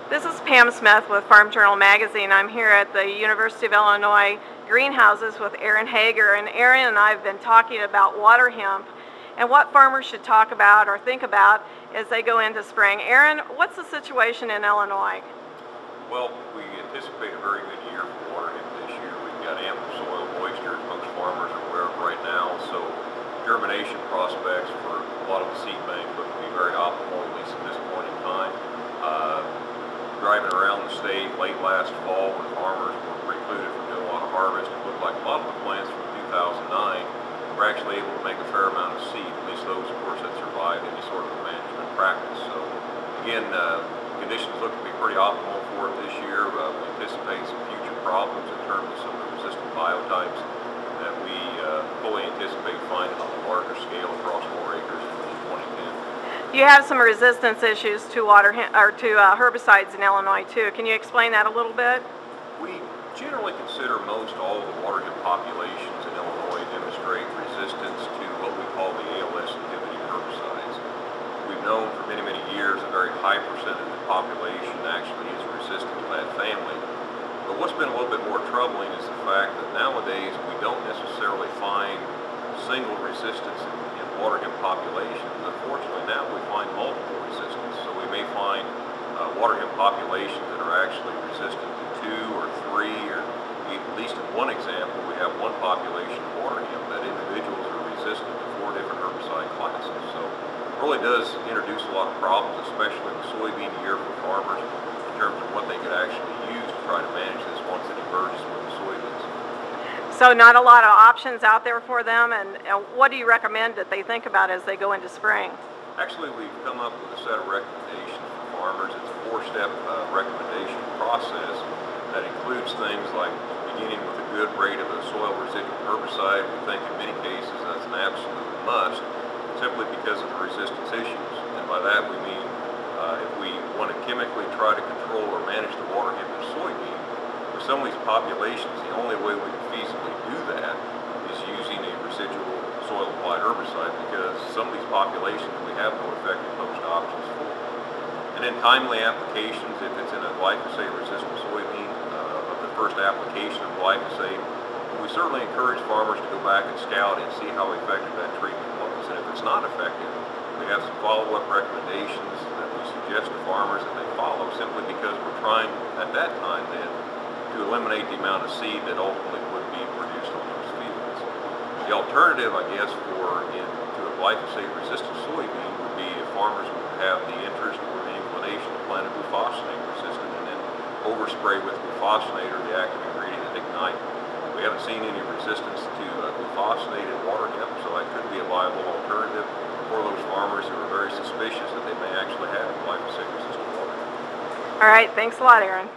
This is Pam Smith with Farm Journal Magazine. I'm here at the University of Illinois greenhouses with Aaron Hager, and Aaron and I have been talking about water hemp and what farmers should talk about or think about as they go into spring. Aaron, what's the situation in Illinois? Well, we anticipate a very good year for water hemp this year. We've got ample soil moisture, as most farmers are aware of right now, so germination prospects for a lot of the seed bank look to be very optimal, at least at this point in time. Driving around the state late last fall when farmers were precluded from doing a lot of harvest, it looked like a lot of the plants from 2009 were actually able to make a fair amount of seed, at least those, of course, that survived any sort of management practice. So again, conditions look to be pretty optimal for it this year. We anticipate some future problems in terms of some of the resistant biotypes that we fully anticipate finding on a larger scale across more acres in 2010. You have some resistance issues to herbicides in Illinois too. Can you explain that a little bit? We generally consider most all of the water hemp populations in Illinois demonstrate resistance to what we call the ALS inhibiting herbicides. We've known for many, many years a very high percentage of the population actually is resistant to that family. But what's been a little bit more troubling is the fact that nowadays we don't necessarily find single resistance in water hemp populations. Unfortunately, now we find multiple resistance. So we may find water hemp populations that are actually resistant to 2 or 3, or at least in one example, we have one population of water hemp that individuals are resistant to 4 different herbicide classes. So it really does introduce a lot of problems, especially in the soybean year for farmers, in terms of what they could actually use to try to manage this once it emerges with the soybeans. So not a lot of options out there for them, and what do you recommend that they think about as they go into spring? Actually, we've come up with a set of recommendations for farmers. It's a 4-step recommendation process that includes things like beginning with a good rate of a soil residual herbicide. We think in many cases that's an absolute must, simply because of the resistance issues. And by that we mean if we want to chemically try to control or manage the water hemp in soybean, for some of these populations, the only way we can feasibly do that is using a residual soil-applied herbicide, because some of these populations we have no effective host options for. And then timely applications, if it's in a glyphosate-resistant soybean, of the first application of glyphosate, we certainly encourage farmers to go back and scout and see how effective that treatment was. And if it's not effective, we have some follow-up recommendations that we suggest to farmers that they follow, simply because we're trying at that time then to eliminate the amount of seed that ultimately would be produced on those fields. The alternative, I guess, to a glyphosate-resistant soybean would be if farmers would have the interest or the inclination to plant a glufosinate-resistant and then overspray with glufosinate, or the active ingredient at ignite. We haven't seen any resistance to glufosinate in water hemp, so that could be a viable alternative for those farmers who are very suspicious that they may actually have glyphosate-resistant water hemp. All right, thanks a lot, Aaron.